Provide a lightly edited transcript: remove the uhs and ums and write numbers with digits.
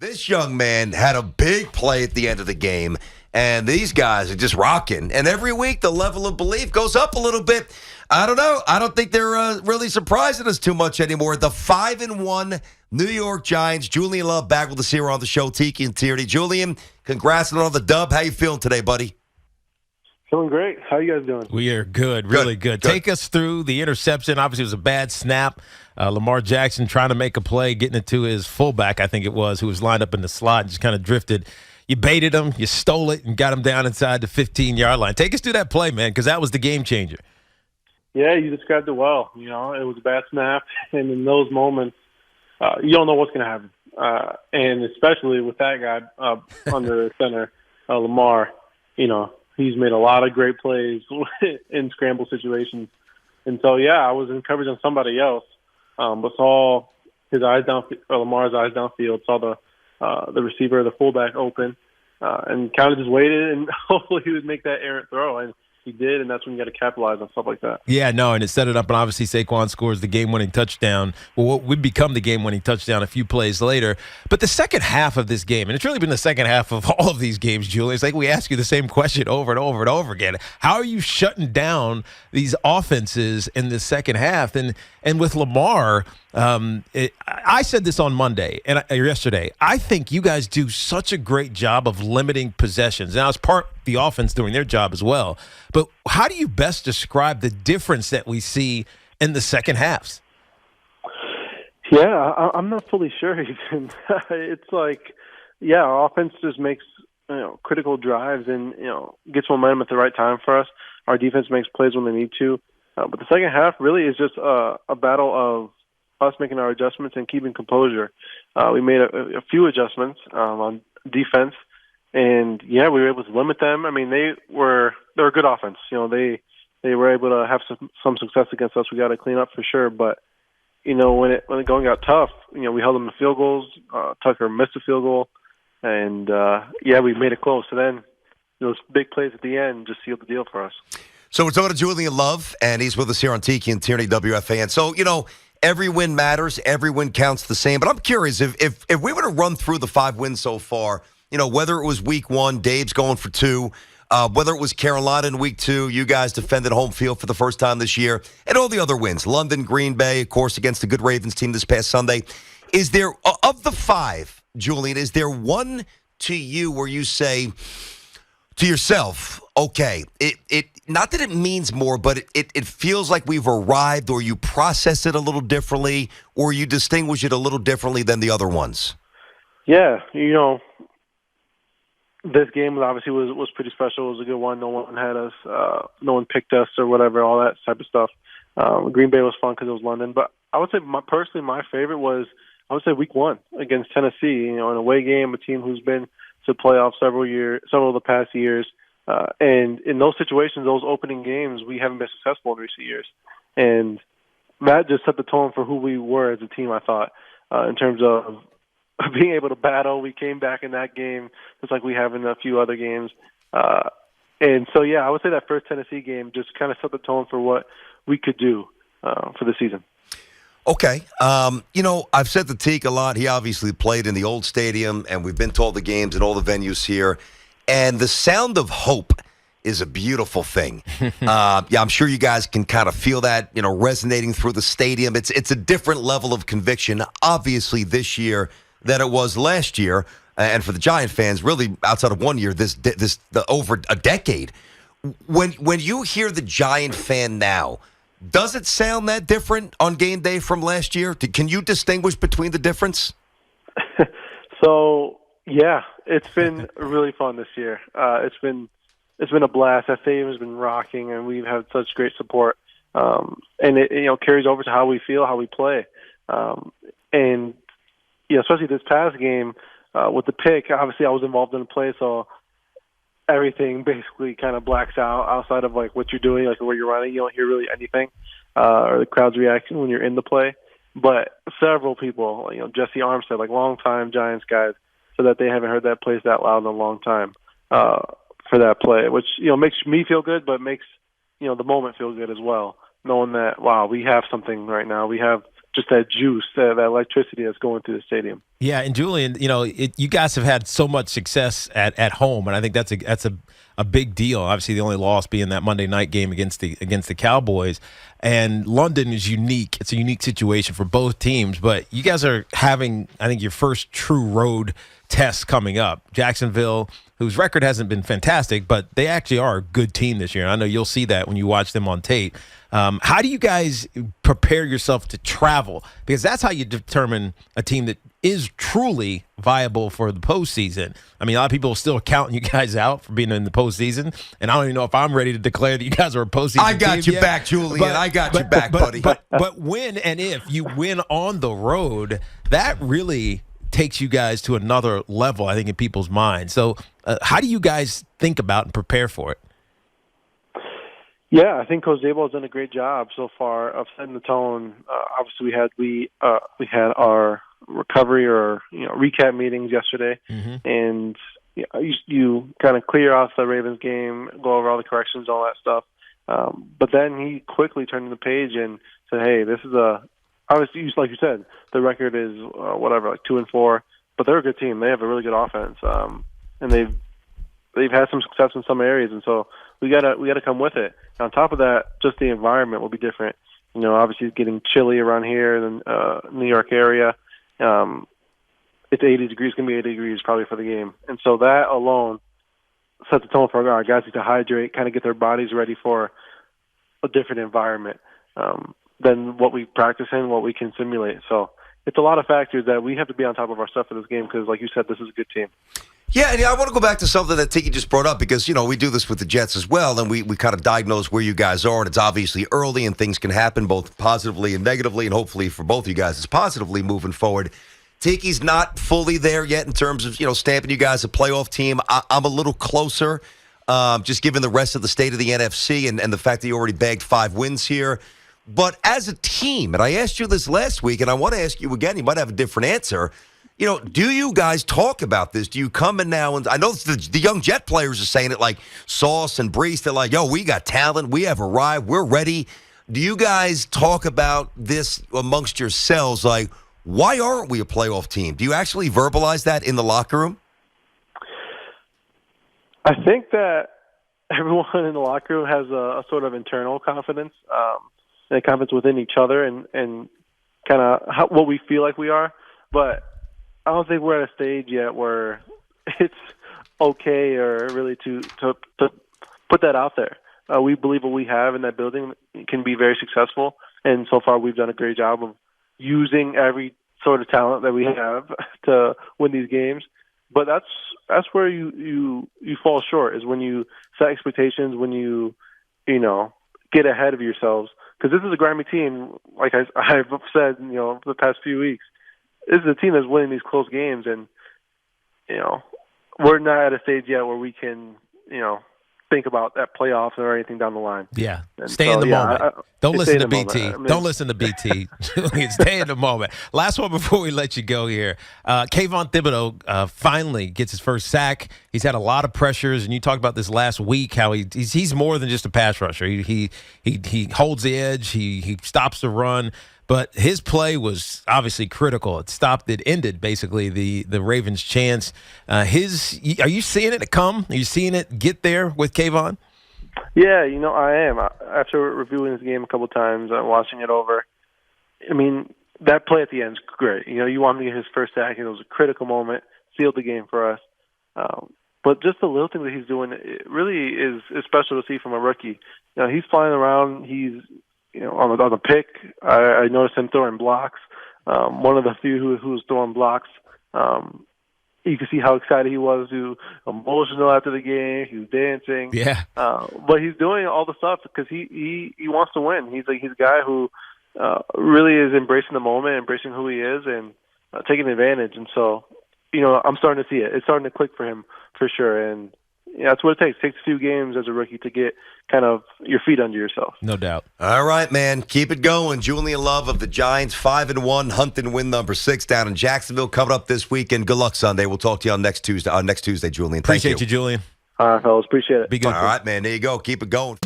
This young man had a big play at the end of the game, and these guys are just rocking. And every week, the level of belief goes up a little bit. I don't know. I don't think they're really surprising us too much anymore. The 5-1 New York Giants. Julian Love back with us here on the show, Tiki and Tierney. Julian, congrats on the dub. How you feeling today, buddy? Feeling great. How you guys doing? We are good, really good. Take us through the interception. Obviously, it was a bad snap. Lamar Jackson trying to make a play, getting it to his fullback, I think it was, who was lined up in the slot and just kind of drifted. You baited him, you stole it, and got him down inside the 15-yard line. Take us through that play, man, because that was the game changer. Yeah, you described it well. You know, it was a bad snap, and in those moments, you don't know what's going to happen. And especially with that guy under center, Lamar, you know, he's made a lot of great plays in scramble situations. And so, yeah, I was in coverage on somebody else, but saw his eyes downfield, or Lamar's eyes downfield, saw the receiver, the fullback open, and kind of just waited, and hopefully he would make that errant throw. And he did, and that's when you got to capitalize on stuff like that. Yeah, no, and it set it up, and obviously Saquon scores the game-winning touchdown. Well, what would become the game-winning touchdown a few plays later. But the second half of this game, and it's really been the second half of all of these games, Julian, it's like we ask you the same question over and over and over again. How are you shutting down these offenses in the second half? And with Lamar, I said this on Monday or yesterday. I think you guys do such a great job of limiting possessions. Now, it's part the offense doing their job as well. But how do you best describe the difference that we see in the second halves? Yeah, I'm not fully sure even. It's like, yeah, our offense just makes critical drives and gets momentum at the right time for us. Our defense makes plays when they need to. But the second half really is just a battle of us making our adjustments and keeping composure. We made a few adjustments on defense, and yeah, we were able to limit them. I mean, they're a good offense. They were able to have some success against us. We got to clean up for sure. But when it going got tough, we held them to field goals. Tucker missed a field goal, and we made it close. So then those big plays at the end just sealed the deal for us. So we're talking to Julian Love, and he's with us here on Tiki and Tierney WFAN. So, every win matters. Every win counts the same. But I'm curious, if we were to run through the 5 wins so far, whether it was week 1, Dave's going for 2, whether it was Carolina in week 2, you guys defended home field for the first time this year, and all the other wins, London, Green Bay, of course, against the good Ravens team this past Sunday. Is there, of the 5, Julian, is there one to you where you say to yourself, okay, it not that it means more, but it feels like we've arrived, or you process it a little differently, or you distinguish it a little differently than the other ones? Yeah, this game obviously was pretty special. It was a good one. No one had us, no one picked us or whatever, all that type of stuff. Green Bay was fun because it was London, but I would say personally my favorite was week 1 against Tennessee. An away game, a team who's been to playoffs several of the past years. And in those situations, those opening games, we haven't been successful in recent years. And that just set the tone for who we were as a team, I thought, in terms of being able to battle. We came back in that game just like we have in a few other games. And so, yeah, I would say that first Tennessee game just kind of set the tone for what we could do for the season. Okay. I've said to Teak a lot. He obviously played in the old stadium, and we've been to all the games and all the venues here. And the sound of hope is a beautiful thing. I'm sure you guys can kind of feel that, resonating through the stadium. It's a different level of conviction, obviously, this year than it was last year. And for the Giant fans, really, outside of 1 year, over a decade. When you hear the Giant fan now, does it sound that different on game day from last year? Can you distinguish between the difference? So, yeah, it's been really fun this year. It's been a blast. That stadium has been rocking, and we've had such great support. And it carries over to how we feel, how we play. And especially this past game with the pick. Obviously, I was involved in the play, so everything basically kind of blacks out outside of like what you're doing, like where you're running. You don't hear really anything or the crowd's reaction when you're in the play. But several people, Jesse Armstead, like longtime Giants guys, so that they haven't heard that place that loud in a long time for that play, which makes me feel good, but makes the moment feel good as well, knowing that wow, we have something right now. We have just that juice, that electricity that's going through the stadium. Yeah, and Julian, you guys have had so much success at home, and I think that's a big deal. Obviously, the only loss being that Monday night game against the Cowboys. And London is unique. It's a unique situation for both teams, but you guys are having, I think, your first true road test coming up. Jacksonville, whose record hasn't been fantastic, but they actually are a good team this year. And I know you'll see that when you watch them on tape. How do you guys prepare yourself to travel? Because that's how you determine a team that is truly viable for the postseason. I mean, a lot of people are still counting you guys out for being in the postseason, and I don't even know if I'm ready to declare that you guys are a postseason I got team you yet. back, Julian. I got you back, buddy. But when and if you win on the road, that really takes you guys to another level, I think, in people's minds. So how do you guys think about and prepare for it? Yeah, I think Coach Zabel has done a great job so far of setting the tone. Obviously, we had our recovery or recap meetings yesterday, and you kind of clear off the Ravens game, go over all the corrections, all that stuff. But then he quickly turned the page and said, "Hey, this is obviously, like you said, the record is 2-4, but they're a good team. They have a really good offense, and they've had some success in some areas, and so we gotta come with it. And on top of that, just the environment will be different. Obviously it's getting chilly around here in the New York area. It's 80 degrees, going to be 80 degrees probably for the game, and so that alone sets the tone for our guys to hydrate, kind of get their bodies ready for a different environment than what we practice in, what we can simulate. So it's a lot of factors that we have to be on top of our stuff for this game because, like you said, this is a good team. Yeah, and I want to go back to something that Tiki just brought up because, we do this with the Jets as well, and we kind of diagnose where you guys are, and it's obviously early, and things can happen both positively and negatively, and hopefully for both of you guys it's positively moving forward. Tiki's not fully there yet in terms of, stamping you guys a playoff team. I'm a little closer, just given the rest of the state of the NFC and the fact that you already bagged 5 wins here. But as a team, and I asked you this last week, and I want to ask you again, you might have a different answer. Do you guys talk about this? Do you come in now? And I know the young Jet players are saying it, like Sauce and Brees. They're like, we got talent. We have arrived. We're ready. Do you guys talk about this amongst yourselves? Like, why aren't we a playoff team? Do you actually verbalize that in the locker room? I think that everyone in the locker room has a sort of internal confidence, and confidence within each other and kind of what we feel like we are. But I don't think we're at a stage yet where it's okay or really to put that out there. We believe what we have in that building can be very successful, and so far we've done a great job of using every sort of talent that we have to win these games. But that's where you fall short, is when you set expectations, when you get ahead of yourselves. Because this is a grimy team, like I've said, the past few weeks. This is a team that's winning these close games, and we're not at a stage yet where we can think about that playoffs or anything down the line. Yeah, and stay in the moment. Don't listen to BT. Don't listen to BT. Stay in the moment. Last one before we let you go here. Kayvon Thibodeau finally gets his first sack. He's had a lot of pressures, and you talked about this last week, how he's more than just a pass rusher. He holds the edge. He stops the run. But his play was obviously critical. It ended basically the Ravens' chance. Are you seeing it come? Are you seeing it get there with Kayvon? Yeah, I am. After reviewing this game a couple of times, watching it over, I mean, that play at the end is great. You want him to get his first sack, and it was a critical moment, sealed the game for us. But just the little thing that he's doing, it really is special to see from a rookie. He's flying around. He's on the pick, I noticed him throwing blocks. One of the few who was throwing blocks. You could see how excited he was, emotional after the game. He was dancing. Yeah. But he's doing all the stuff because he wants to win. He's a guy who really is embracing the moment, embracing who he is, and taking advantage. And so, I'm starting to see it. It's starting to click for him for sure. And that's what it takes. It takes a few games as a rookie to get kind of your feet under yourself. No doubt. All right, man. Keep it going. Julian Love of the Giants, 5-1, hunting win number 6 down in Jacksonville coming up this weekend. Good luck Sunday. We'll talk to you on next Tuesday, Julian. Appreciate you, Julian. All right, fellas. Appreciate it. Be good. All right, man. There you go. Keep it going.